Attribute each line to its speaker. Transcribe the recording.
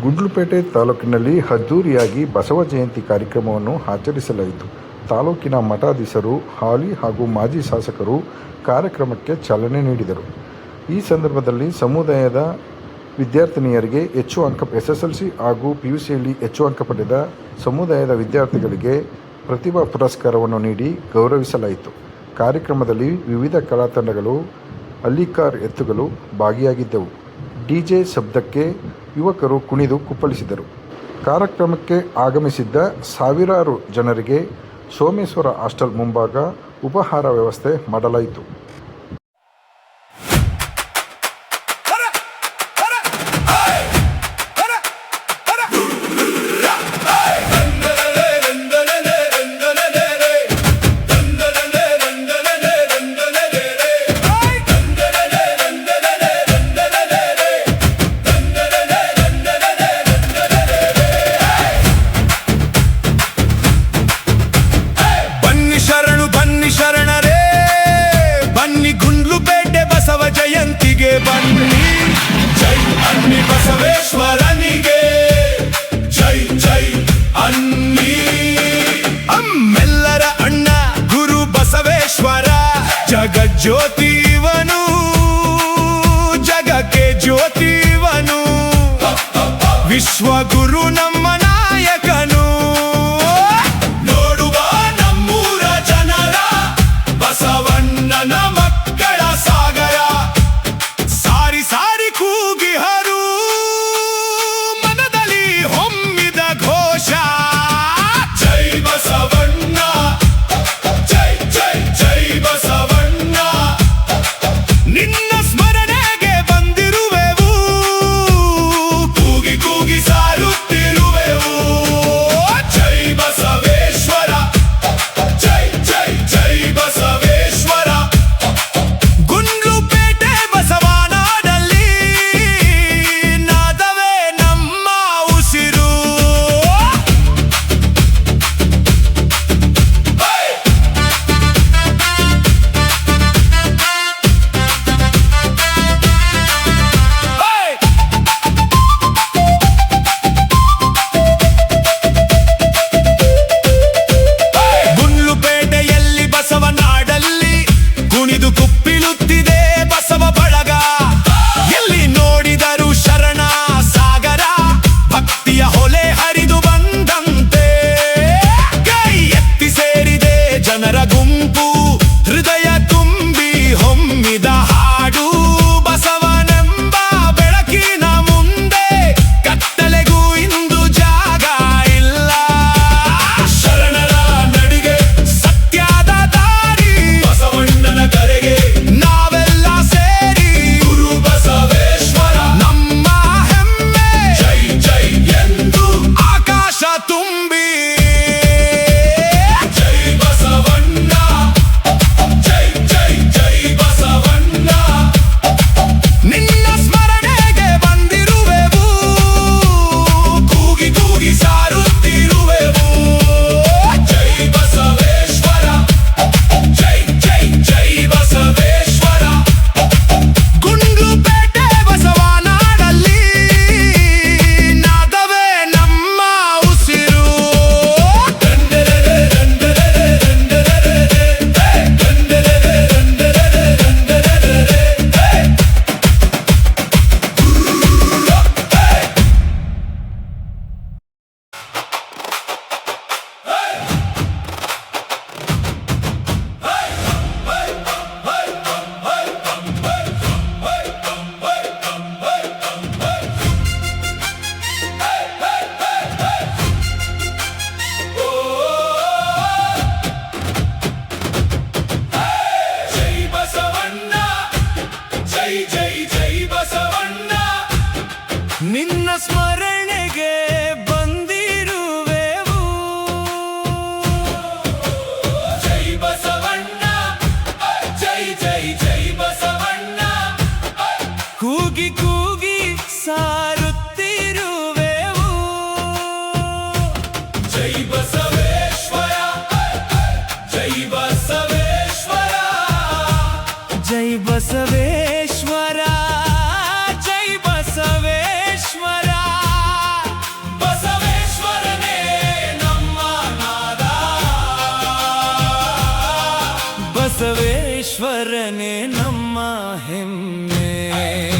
Speaker 1: ಗುಂಡ್ಲುಪೇಟೆ ತಾಲೂಕಿನಲ್ಲಿ ಅದ್ದೂರಿಯಾಗಿ ಬಸವ ಜಯಂತಿ ಕಾರ್ಯಕ್ರಮವನ್ನು ಆಚರಿಸಲಾಯಿತು. ತಾಲೂಕಿನ ಮಠಾಧೀಶರು, ಹಾಲಿ ಹಾಗೂ ಮಾಜಿ ಶಾಸಕರು ಕಾರ್ಯಕ್ರಮಕ್ಕೆ ಚಾಲನೆ ನೀಡಿದರು. ಈ ಸಂದರ್ಭದಲ್ಲಿ ಸಮುದಾಯದ ವಿದ್ಯಾರ್ಥಿನಿಯರಿಗೆ ಹೆಚ್ಚು ಅಂಕ SSLC ಹಾಗೂ PUCಯಲ್ಲಿ ಹೆಚ್ಚು ಅಂಕ ಪಡೆದ ಸಮುದಾಯದ ವಿದ್ಯಾರ್ಥಿಗಳಿಗೆ ಪ್ರತಿಭಾ ಪುರಸ್ಕಾರವನ್ನು ನೀಡಿ ಗೌರವಿಸಲಾಯಿತು. ಕಾರ್ಯಕ್ರಮದಲ್ಲಿ ವಿವಿಧ ಕಲಾ ತಂಡಗಳು, ಹಳ್ಳಿಕಾರ್ ಎತ್ತುಗಳು ಭಾಗಿಯಾಗಿದ್ದವು. DJ ಶಬ್ದಕ್ಕೆ ಯುವಕರು ಕುಣಿದು ಕುಪ್ಪಳಿಸಿದರು. ಕಾರ್ಯಕ್ರಮಕ್ಕೆ ಆಗಮಿಸಿದ್ದ ಸಾವಿರಾರು ಜನರಿಗೆ ಸೋಮೇಶ್ವರ ಹಾಸ್ಟೆಲ್ ಮುಂಭಾಗ ಉಪಹಾರ ವ್ಯವಸ್ಥೆ ಮಾಡಲಾಯಿತು.
Speaker 2: ಶರಣರೇ ಬನ್ನಿ, ಗುಂಡ್ಲುಪೇಟೆ ಬಸವ ಜಯಂತಿಗೆ ಬನ್ನಿ. ಜೈ ಅನ್ನಿ ಬಸವೇಶ್ವರನಿಗೆ, ಜೈ ಜೈ ಅನ್ನಿ. ಅಮ್ಮೆಲ್ಲರ ಅಣ್ಣ ಗುರು ಬಸವೇಶ್ವರ, ಜಗಜ್ಯೋತಿವನು, ಜಗಕ್ಕೆ ಜ್ಯೋತಿವನು, ವಿಶ್ವಗುರು ನಮ್ಮ ನಾಯಕನು. ಬಸವಣ್ಣನ ಮಕ್ಕಳ ಸಾಗರ, ಸಾರಿ ಸಾರಿ ಕೂಗಿಹರು, ಮನದಲ್ಲಿ ಹೊಮ್ಮಿದ ಘೋಷ. ಜೈ ಬಸವಣ್ಣ, ಜೈ ಜೈ ಜೈ ಬಸವಣ್ಣ. ನಿನ್ನ ಸ್ಮರಣೆಗೆ ಬಂದಿರುವೆವು, ಕೂಗಿ ಕೂಗಿ ಸಾರುತ್ತಿರುವೆವು. ಜೈ ಬಸವೇಶ್ವರ, ಜೈ ಜೈ ಜೈ ಬಸವೇಶ್ವರ. ಕುಪ್ಪಿಳುತ್ತಿದೆ ಬಸವ ಬಳಗ, ಎಲ್ಲಿ ನೋಡಿದರು ಶರಣ ಸಾಗರ, ಭಕ್ತಿಯ ಹೊಲೆ ಹರಿದು ಬಂದಂತೆ. ಕೈ ಎತ್ತಿ ಸೇರಿದೆ ಜನರ ಗುಂಪು, ಹೃದಯ ತುಂಬಿ ಹೊಮ್ಮಿದ ಹಾಡು. ಬಸವನೆಂಬ ಬೆಳಕಿನ ಮುಂದೆ ಕತ್ತಲೆಗೂ ಇಂದು ಜಾಗ ಇಲ್ಲ. ಶರಣರ ನಡಿಗೆ ಸತ್ಯದ ದಾರಿ, ಬಸವಣ್ಣನ ಕರೆಗೆ ನಾವೆಲ್ಲ ಸೇರಿ. ಗುರು ಬಸವೇಶ್ವರ ನಮ್ಮ ಹೆಮ್ಮೆ, ಜೈ ಜೈ ಎಂದು ಆಕಾಶ ತುಂಬಿ. ಜೈ ಬಸವಣ್ಣ, ಜೈ ಜೈ ಜೈ ಬಸವಣ್ಣ. ನಿನ್ನ ಸ್ಮರಣೆಗೆ ಬಂದಿರುವೆವು, ಕೂಗಿ ಕೂಗಿ ಸಾರುತ್ತಿರುವೆವು. ಜೈ ಬಸವೇಶ್ವರ, ಜೈ ಜೈ ಜೈ ಬಸವೇಶ್ವರ. ಗುಂಡ್ಲುಪೇಟೆ ಬಸವನಾಡಲ್ಲಿ ನಾದವೇ ನಮ್ಮ ಉಸಿರು. ಜೈ ಬಸವಣ್ಣ, ಜೈ ಜೈ ಜೈ ಬಸವಣ್ಣ. ನಿನ್ನ ಸ್ಮರಣೆಗೆ ಬಂದಿರುವೆವು. ಜೈ ಬಸವಣ್ಣ, ಜೈ ಜೈ ಜೈ ಬಸವಣ್ಣ. ಕೂಗಿ ಕೂಗಿ ಸಾರುತ್ತಿರುವೆವು. ಜೈ ಬಸವೇಶ್ವರ, ಜೈ ಬಸವೇಶ್ವರ, ಜೈ ಬಸವೇಶ್ವರ, ಜೈ ಬಸವೇಶ್ವರ. ಬಸವೇಶ್ವರನೇ ನಮ್ಮ ಹೆಮ್ಮೆ.